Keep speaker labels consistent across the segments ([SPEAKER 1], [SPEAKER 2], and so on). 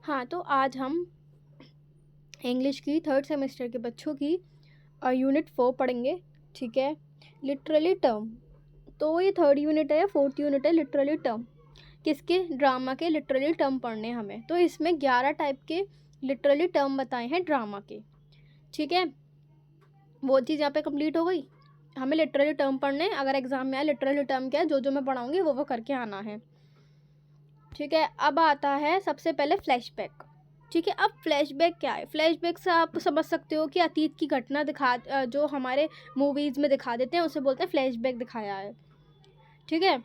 [SPEAKER 1] हाँ, तो आज हम इंग्लिश की थर्ड सेमेस्टर के बच्चों की यूनिट 4 पढ़ेंगे। ठीक है, लिटरली टर्म। तो ये थर्ड यूनिट है या फोर्थ यूनिट है, लिटरली टर्म। किसके? ड्रामा के लिटरली टर्म पढ़ने हमें। तो इसमें 11 टाइप के लिटरली टर्म बताए हैं ड्रामा के। ठीक है, वो चीज़ यहाँ पे कंप्लीट हो गई। हमें लिटरली टर्म पढ़ने, अगर एग्जाम में आए लिटरली टर्म क्या है, जो जो मैं पढ़ाऊँगी वो करके आना है। ठीक है, अब आता है सबसे पहले फ्लैशबैक। ठीक है, अब फ्लैशबैक क्या है? फ्लैशबैक से आप समझ सकते हो कि अतीत की घटना जो हमारे मूवीज़ में दिखा देते हैं उसे बोलते हैं फ्लैशबैक दिखाया है। ठीक है,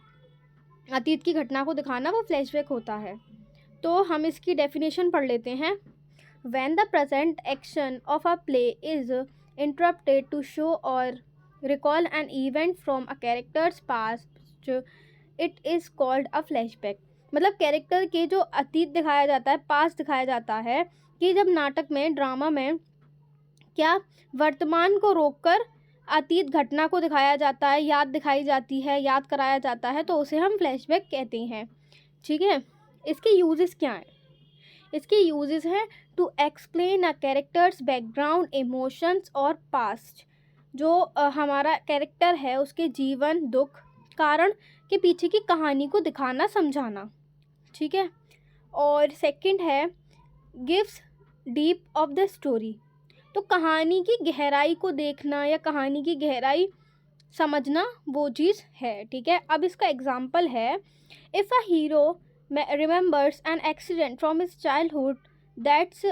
[SPEAKER 1] अतीत की घटना को दिखाना वो फ्लैशबैक होता है। तो हम इसकी डेफिनेशन पढ़ लेते हैं। When the present action of a play is interrupted to show और recall an event from a character's past, it is called a flashback. मतलब कैरेक्टर के जो अतीत दिखाया जाता है, पास्ट दिखाया जाता है, कि जब नाटक में, ड्रामा में क्या वर्तमान को रोककर अतीत घटना को दिखाया जाता है, याद दिखाई जाती है, याद कराया जाता है, तो उसे हम फ्लैशबैक कहते हैं। ठीक है, इसके यूजेस क्या हैं? इसके यूजेस हैं to explain a character's background, emotions और पास्ट। जो हमारा कैरेक्टर है उसके जीवन, दुख, कारण के पीछे की कहानी को दिखाना, समझाना। ठीक है, और सेकंड है gives deep of the story. तो कहानी की गहराई को देखना या कहानी की गहराई समझना, वो चीज़ है। ठीक है, अब इसका एग्जाम्पल है, if a hero remembers an accident from his childhood that's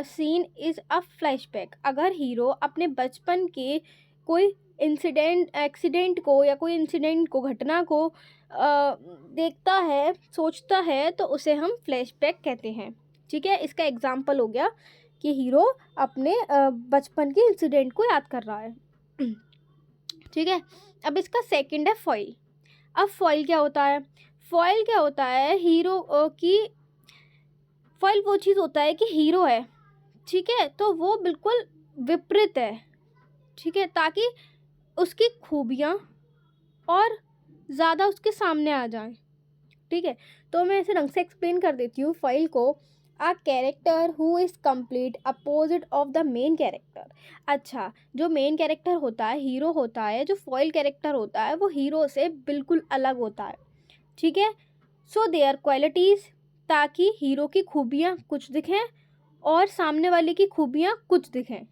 [SPEAKER 1] scene is a flashback. अगर हीरो अपने बचपन के कोई एक्सीडेंट को या कोई इंसिडेंट को, घटना को देखता है, सोचता है, तो उसे हम फ्लैशबैक कहते हैं। ठीक है, इसका एग्जाम्पल हो गया कि हीरो अपने बचपन के इंसिडेंट को याद कर रहा है। ठीक है, अब इसका सेकंड है फॉइल। अब फॉइल क्या होता है? फॉइल क्या होता है? हीरो की फॉइल वो चीज़ होता है कि हीरो है, ठीक है, तो वो बिल्कुल विपरीत है। ठीक है, ताकि उसकी खूबियाँ और ज़्यादा उसके सामने आ जाएं। ठीक है, तो मैं ऐसे ढंग से एक्सप्लेन कर देती हूँ फाइल को। A character who is complete opposite of the main character. अच्छा, जो मेन कैरेक्टर होता है, हीरो होता है, जो फॉइल कैरेक्टर होता है, वो हीरो से बिल्कुल अलग होता है। ठीक है, सो देयर क्वालिटीज़, ताकि हीरो की खूबियाँ कुछ दिखें और सामने वाले की खूबियाँ कुछ दिखें।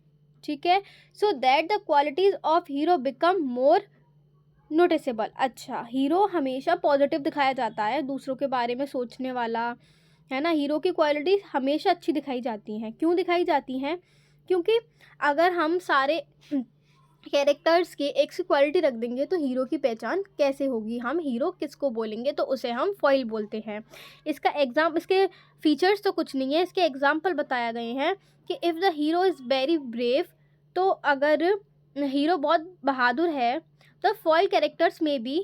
[SPEAKER 1] ठीक है, so that the qualities of hero become more noticeable. अच्छा, हीरो हमेशा पॉजिटिव दिखाया जाता है, दूसरों के बारे में सोचने वाला, है ना। हीरो की क्वालिटी हमेशा अच्छी दिखाई जाती हैं। क्यों दिखाई जाती हैं? क्योंकि अगर हम सारे कैरेक्टर्स की एक सी क्वालिटी रख देंगे तो हीरो की पहचान कैसे होगी? हम हीरो किसको बोलेंगे? तो उसे हम फॉइल बोलते हैं। इसके फीचर्स तो कुछ नहीं है, इसके एग्जाम्पल बताए गए हैं कि if the hero is very brave, तो अगर हीरो बहुत बहादुर है, तो फॉइल कैरेक्टर्स में बी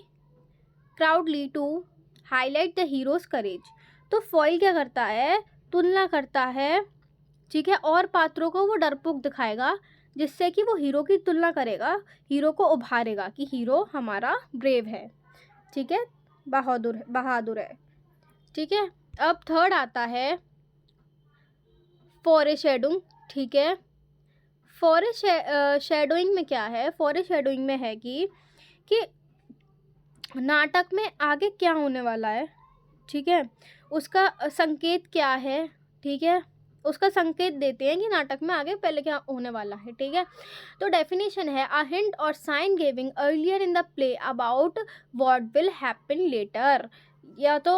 [SPEAKER 1] क्राउडली to highlight the hero's courage. तो फॉइल क्या करता है? तुलना करता है, ठीक है, और पात्रों को वो डरपोक दिखाएगा, जिससे कि वो हीरो की तुलना करेगा, हीरो को उभारेगा कि हीरो हमारा ब्रेव है, ठीक है, बहादुर है। ठीक है, अब थर्ड आता है फॉरेशेडोइंग। ठीक है, फॉरेशेडोइंग में क्या है? फॉरेशेडोइंग में है कि नाटक में आगे क्या होने वाला है, ठीक है, उसका संकेत क्या है। ठीक है, उसका संकेत देते हैं कि नाटक में आगे पहले क्या होने वाला है। ठीक है, तो डेफिनेशन है अ हिंट और sign giving earlier in the play about what will happen later. या तो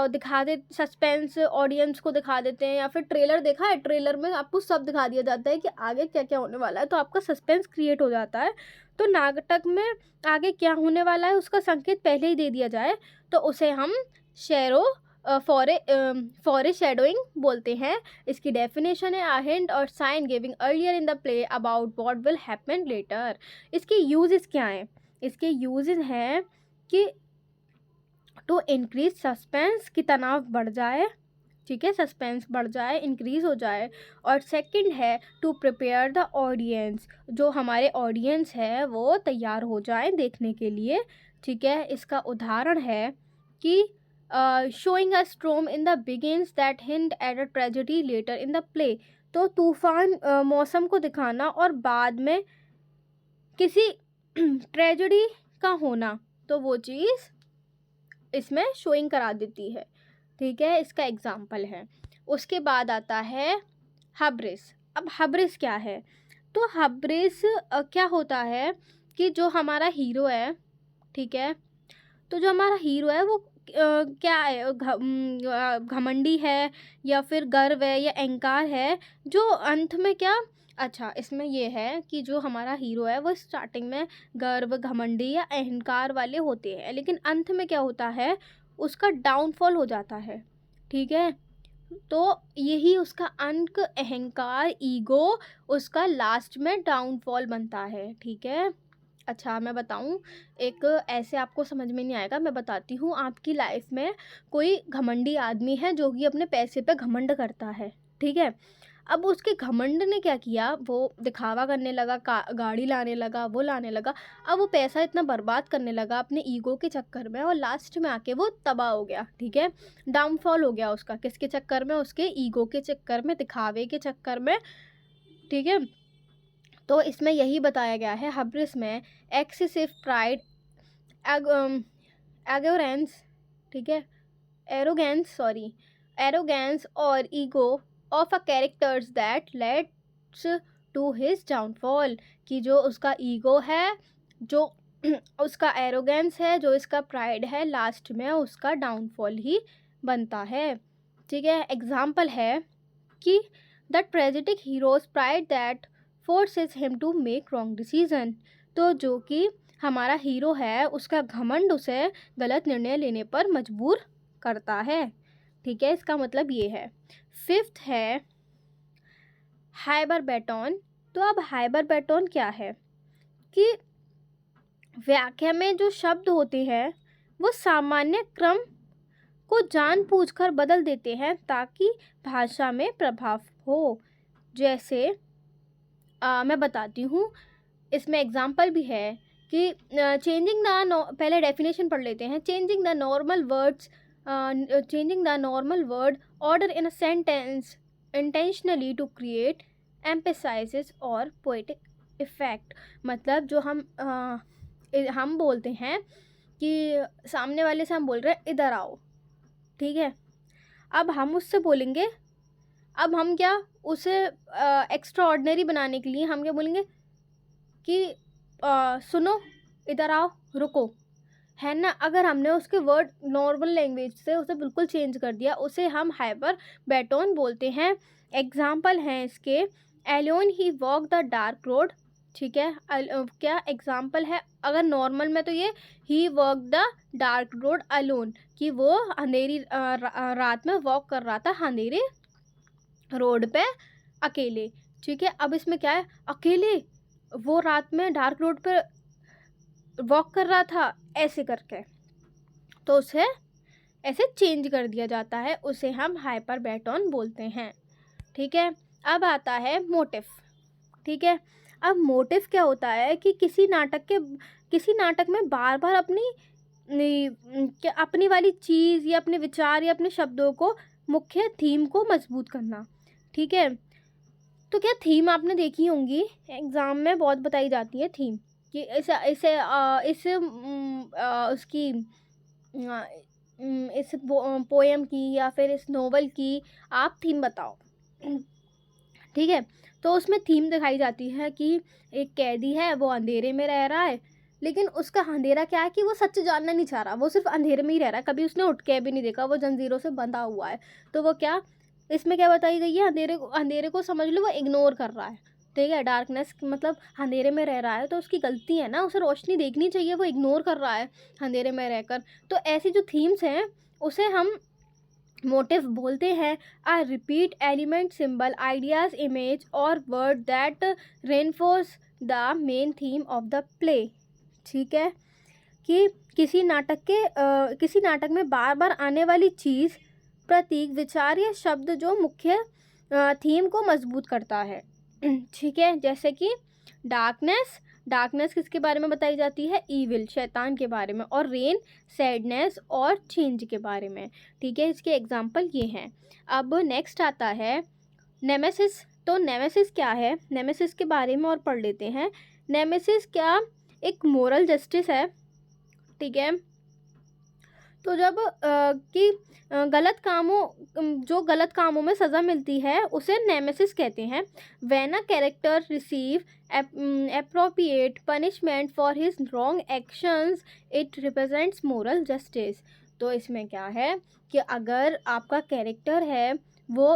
[SPEAKER 1] दिखा दे, सस्पेंस ऑडियंस को दिखा देते हैं, या फिर ट्रेलर देखा है, ट्रेलर में आपको सब दिखा दिया जाता है कि आगे क्या क्या होने वाला है, तो आपका सस्पेंस क्रिएट हो जाता है। तो नाटक में आगे क्या होने वाला है उसका संकेत पहले ही दे दिया जाए, तो उसे हम फॉरेशेडोइंग बोलते हैं। इसकी डेफिनेशन है अ हिंट और sign giving earlier in the play about what will happen later. इसके यूजेस क्या हैं? इसके यूजेस हैं कि टू इंक्रीज सस्पेंस, की तनाव बढ़ जाए, ठीक है, सस्पेंस बढ़ जाए, इंक्रीज हो जाए। और सेकंड है टू प्रिपेयर द ऑडियंस, जो हमारे ऑडियंस है वो तैयार हो जाए देखने के लिए। ठीक है, इसका उदाहरण है कि showing a storm in the beginnings that hint at a tragedy later in the play. तो तूफान मौसम को दिखाना और बाद में किसी ट्रेजेडी का होना, तो वो चीज़ इसमें शोइंग करा देती है। ठीक है, इसका एग्जाम्पल है। उसके बाद आता है हब्रिस। अब हब्रिस क्या है? तो हब्रिस क्या होता है कि जो हमारा हीरो है, ठीक है, तो जो हमारा हीरो है वो क्या है, घमंडी है या फिर गर्व है या अहंकार है, जो अंत में क्या, अच्छा इसमें ये है कि जो हमारा हीरो है वो स्टार्टिंग में गर्व, घमंडी या अहंकार वाले होते हैं, लेकिन अंत में क्या होता है, उसका डाउनफॉल हो जाता है। ठीक है, तो यही उसका अंक, अहंकार, ईगो, उसका लास्ट में डाउनफॉल बनता है। ठीक है, अच्छा मैं बताऊं, एक ऐसे आपको समझ में नहीं आएगा, मैं बताती हूँ। आपकी लाइफ में कोई घमंडी आदमी है जो कि अपने पैसे पे घमंड करता है। ठीक है, अब उसके घमंड ने क्या किया, वो दिखावा करने लगा, गाड़ी लाने लगा, वो लाने लगा। अब वो पैसा इतना बर्बाद करने लगा अपने ईगो के चक्कर में, और लास्ट में आके वो तबाह हो गया। ठीक है, डाउनफॉल हो गया उसका, किसके चक्कर में, उसके ईगो के चक्कर में, दिखावे के चक्कर में। ठीक है, तो इसमें यही बताया गया है हब्रिस में, एक्सेसिव प्राइड, एगोरेंस, ठीक है, एरोगेंस और ego of a character's that leads to his downfall. कि जो उसका ईगो है, जो उसका एरोगेंस है, जो इसका प्राइड है, लास्ट में उसका डाउनफॉल ही बनता है। ठीक है, एग्जाम्पल है कि the tragic hero's pride that forces him to make wrong decision. तो जो कि हमारा हीरो है, उसका घमंड उसे गलत निर्णय लेने पर मजबूर करता है। ठीक है, इसका मतलब ये है। फिफ्थ है हाइबरबैटन। तो अब हाइबरबैटन क्या है कि व्याख्या में जो शब्द होते हैं वो सामान्य क्रम को जानबूझकर बदल देते हैं ताकि भाषा में प्रभाव हो। जैसे मैं बताती हूँ, इसमें एग्जाम्पल भी है कि चेंजिंग द, पहले डेफिनेशन पढ़ लेते हैं। Changing the normal word order in a sentence intentionally to create emphasises और पोएटिक इफेक्ट। मतलब जो हम बोलते हैं कि सामने वाले से हम बोल रहे हैं इधर आओ, ठीक है, अब हम उससे बोलेंगे, अब हम क्या उसे एक्स्ट्रा ऑर्डिनरी बनाने के लिए हम क्या बोलेंगे कि सुनो, इधर आओ, रुको, है ना। अगर हमने उसके वर्ड नॉर्मल लैंग्वेज से उसे बिल्कुल चेंज कर दिया, उसे हम हाइपर बैटोन बोलते हैं। एग्जाम्पल हैं इसके, alone he walk the dark road. ठीक है, क्या एग्जाम्पल है, अगर नॉर्मल में तो ये ही walk the dark road alone, कि वो अंधेरी रात में वॉक कर रहा था अंधेरे रोड पे अकेले। ठीक है, अब इसमें क्या है, अकेले वो रात में डार्क रोड पे वॉक कर रहा था ऐसे करके, तो उसे ऐसे चेंज कर दिया जाता है, उसे हम हाइपरबैटन बोलते हैं। ठीक है, अब आता है मोटिव। ठीक है, अब मोटिव क्या होता है कि किसी नाटक में बार बार अपनी वाली चीज़ या अपने विचार या अपने शब्दों को, मुख्य थीम को मजबूत करना। ठीक है, तो क्या थीम आपने देखी होंगी, एग्ज़ाम में बहुत बताई जाती है थीम, कि उसकी इस पोएम की या फिर इस नोवेल की आप थीम बताओ। ठीक है, तो उसमें थीम दिखाई जाती है कि एक कैदी है, वो अंधेरे में रह रहा है, लेकिन उसका अंधेरा क्या है कि वो सच जानना नहीं चाह रहा, वो सिर्फ अंधेरे में ही रह रहा है, कभी उसने उठ के भी नहीं देखा, वो जंजीरों से बंधा हुआ है। तो वो क्या, इसमें क्या बताई गई है, अंधेरे को समझ लो वो इग्नोर कर रहा है। ठीक है, डार्कनेस मतलब अंधेरे में रह रहा है तो उसकी गलती है ना, उसे रोशनी देखनी चाहिए, वो इग्नोर कर रहा है अंधेरे में रहकर। तो ऐसी जो थीम्स हैं उसे हम मोटिव बोलते हैं। A repeat element, symbol, ideas, image और word that reinforce the main theme of the play. ठीक है, कि किसी नाटक में बार बार आने वाली चीज़, प्रतीक, विचार या शब्द जो मुख्य थीम को मजबूत करता है। ठीक है, जैसे कि डार्कनेस, डार्कनेस किसके बारे में बताई जाती है? ईविल, शैतान के बारे में। और रेन सैडनेस और चेंज के बारे में। ठीक है, इसके एग्जाम्पल ये हैं। अब नेक्स्ट आता है नेमेसिस। तो नेमेसिस क्या है? नेमेसिस के बारे में और पढ़ लेते हैं। नेमेसिस क्या एक मोरल जस्टिस है। ठीक है, तो जब जो गलत कामों में सज़ा मिलती है उसे नेमेसिस कहते हैं। When a character receive appropriate punishment for his wrong actions it represents moral justice। तो इसमें क्या है कि अगर आपका कैरेक्टर है वो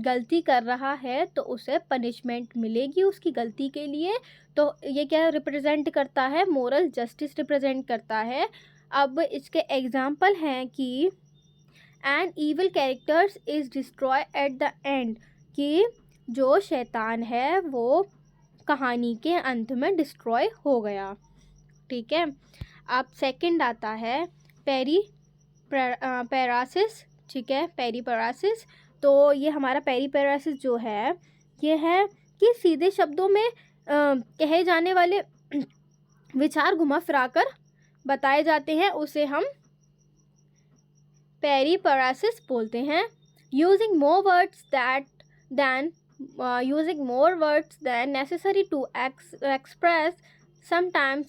[SPEAKER 1] गलती कर रहा है तो उसे पनिशमेंट मिलेगी उसकी गलती के लिए। तो ये क्या रिप्रेजेंट करता है? मोरल जस्टिस रिप्रेजेंट करता है। अब इसके एग्जाम्पल हैं कि N evil characters is destroy eight the and, कि जो शैतान है वो कहानी के अंत में डिस्ट्रॉय हो गया। ठीक है, अब सेकंड आता है पेरीपेरासिस। ठीक है, पेरीपेरासिस। तो ये हमारा पेरीपेरासिस जो है ये है कि सीधे शब्दों में कहे जाने वाले विचार घुमा फिरा कर बताए जाते हैं, उसे हम पेरीपेरासिस बोलते हैं। Using more words than necessary to express sometimes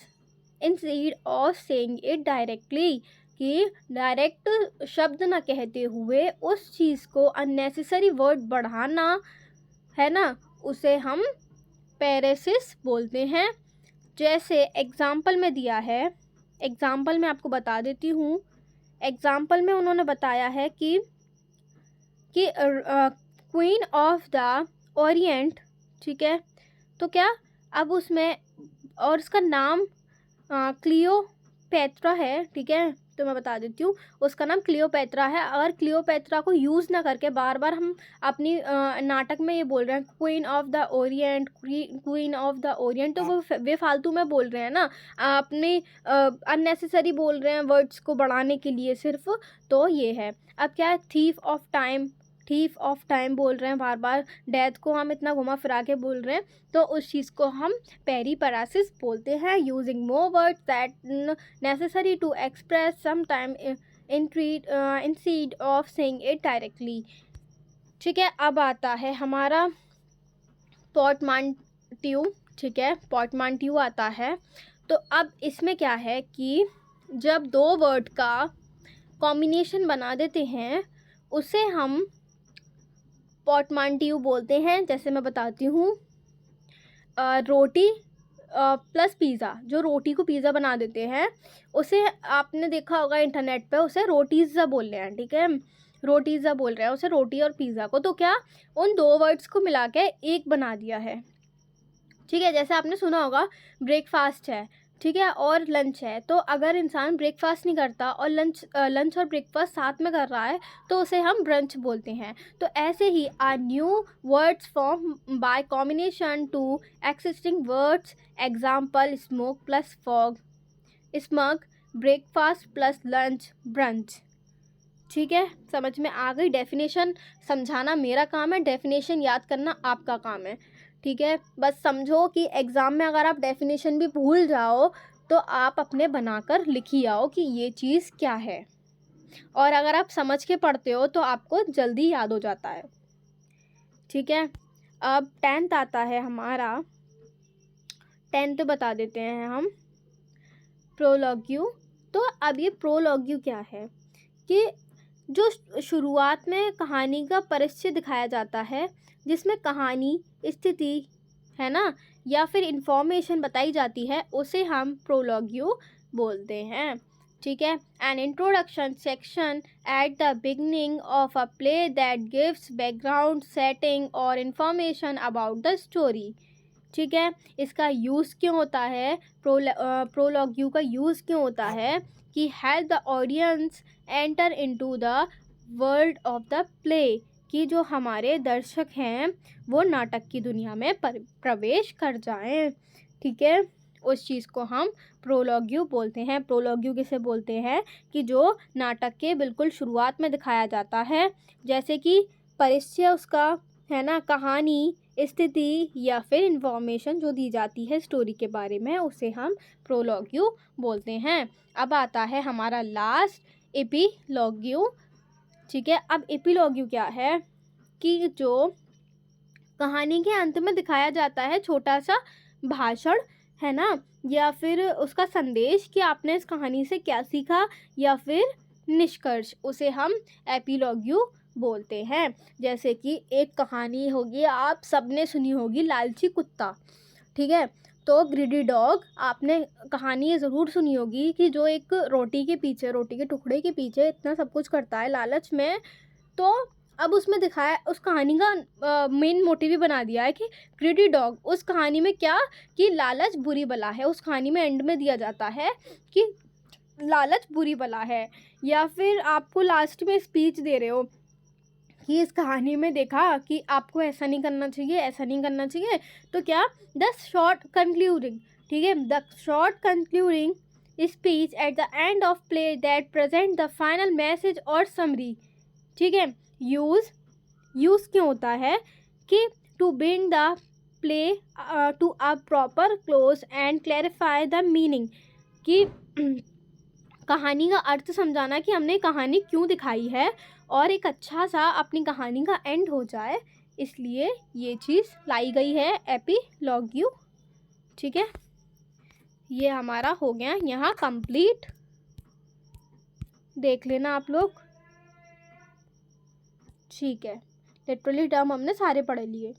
[SPEAKER 1] instead of saying it directly, कि डायरेक्ट शब्द ना कहते हुए उस चीज़ को अननेसेसरी वर्ड बढ़ाना है ना, उसे हम पेरेसिस बोलते हैं। जैसे एग्जाम्पल में दिया है, एग्जाम्पल में आपको बता देती हूँ। एग्जाम्पल में उन्होंने बताया है कि क्वीन ऑफ द ओरिएंट। ठीक है, तो क्या अब उसमें और उसका नाम क्लियोपैत्रा है। ठीक है, तो मैं बता देती हूँ उसका नाम क्लियोपैत्रा है। अगर क्लियोपैत्रा को यूज़ ना करके बार बार हम अपनी नाटक में ये बोल रहे हैं queen of the Orient, queen of the Orient, तो वो वे फालतू में बोल रहे हैं ना, अपने अननेसेसरी बोल रहे हैं वर्ड्स को बढ़ाने के लिए सिर्फ। तो ये है। अब क्या है? थीफ ऑफ टाइम बोल रहे हैं बार बार, डेथ को हम इतना घुमा फिरा के बोल रहे हैं, तो उस चीज़ को हम पेरीपेरासिस बोलते हैं। Using more words that necessary to express some time instead of saying it directly. ठीक है, अब आता है हमारा पोर्टमांट्यू। ठीक है, पोर्टमांट्यू आता है। तो अब इसमें क्या है कि जब दो वर्ड का कॉम्बिनेशन बना देते हैं उसे हम पोर्टमांट्यू बोलते हैं। जैसे मैं बताती हूँ, रोटी प्लस पिज़्ज़ा, जो रोटी को पिज़्ज़ा बना देते हैं उसे आपने देखा होगा इंटरनेट पे, उसे रोटीज़ा बोल रहे हैं। ठीक है, रोटीज़ा बोल रहे हैं उसे, रोटी और पिज़्ज़ा को। तो क्या उन दो वर्ड्स को मिला के एक बना दिया है। ठीक है, जैसे आपने सुना होगा ब्रेकफास्ट है, ठीक है, और लंच है। तो अगर इंसान ब्रेकफास्ट नहीं करता और लंच और ब्रेकफास्ट साथ में कर रहा है तो उसे हम ब्रंच बोलते हैं। तो ऐसे ही are new words form by combination to existing words. Example smoke plus fog, smog, breakfast plus lunch, brunch. ठीक है, समझ में आ गई? डेफिनेशन समझाना मेरा काम है, डेफिनेशन याद करना आपका काम है। ठीक है, बस समझो कि एग्ज़ाम में अगर आप डेफिनेशन भी भूल जाओ तो आप अपने बनाकर लिखी आओ कि ये चीज़ क्या है, और अगर आप समझ के पढ़ते हो तो आपको जल्दी याद हो जाता है। ठीक है, अब 10th आता है हमारा। 10th बता देते हैं हम, प्रोलॉग्यू। तो अब ये प्रोलॉग्यू क्या है कि जो शुरुआत में कहानी का परिचय दिखाया जाता है, जिसमें कहानी, स्थिति है ना, या फिर इंफॉर्मेशन बताई जाती है, उसे हम प्रोलॉग्यू बोलते हैं। ठीक है, an introduction section at the beginning of a play that gives background setting और इंफॉर्मेशन अबाउट द स्टोरी। ठीक है, इसका यूज़ क्यों होता है? प्रोलॉग्यू का यूज़ क्यों होता है कि help the audience enter into the world of the play, कि जो हमारे दर्शक हैं वो नाटक की दुनिया में प्रवेश कर जाएं। ठीक है, उस चीज़ को हम प्रोलॉग्यू बोलते हैं। प्रोलॉग्यू किसे बोलते हैं? कि जो नाटक के बिल्कुल शुरुआत में दिखाया जाता है, जैसे कि परिचय उसका है ना, कहानी, स्थिति या फिर इंफॉर्मेशन जो दी जाती है स्टोरी के बारे में, उसे हम प्रोलॉग्यू बोलते हैं। अब आता है हमारा लास्ट एपिलॉग्यू। ठीक है, अब एपिलॉग्यू क्या है कि जो कहानी के अंत में दिखाया जाता है छोटा सा भाषण, है ना, या फिर उसका संदेश कि आपने इस कहानी से क्या सीखा या फिर निष्कर्ष, उसे हम एपिलॉग्यू बोलते हैं। जैसे कि एक कहानी होगी, आप सबने सुनी होगी, लालची कुत्ता। ठीक है, तो ग्रीडी डॉग, आपने कहानी ये ज़रूर सुनी होगी कि जो एक रोटी के टुकड़े के पीछे इतना सब कुछ करता है लालच में। तो अब उसमें दिखाया, उस कहानी का मेन मोटिव ही बना दिया है कि ग्रीडी डॉग, उस कहानी में क्या कि लालच बुरी बला है। उस कहानी में एंड में दिया जाता है कि लालच बुरी बला है। या फिर आपको लास्ट में स्पीच दे रहे हो कि इस कहानी में देखा कि आपको ऐसा नहीं करना चाहिए, ऐसा नहीं करना चाहिए, तो क्या द शॉर्ट कंक्लूडिंग, ठीक है, the short concluding speech at the end of play that present the final message और समरी। ठीक है, यूज़ क्यों होता है कि to bind the play to a proper close and clarify the meaning, कि कहानी का अर्थ समझाना कि हमने कहानी क्यों दिखाई है और एक अच्छा सा अपनी कहानी का एंड हो जाए, इसलिए ये चीज़ लाई गई है एपिलॉग्यू। ठीक है, ये हमारा हो गया यहाँ कंप्लीट, देख लेना आप लोग। ठीक है, लिटरली टर्म हमने सारे पढ़ लिए।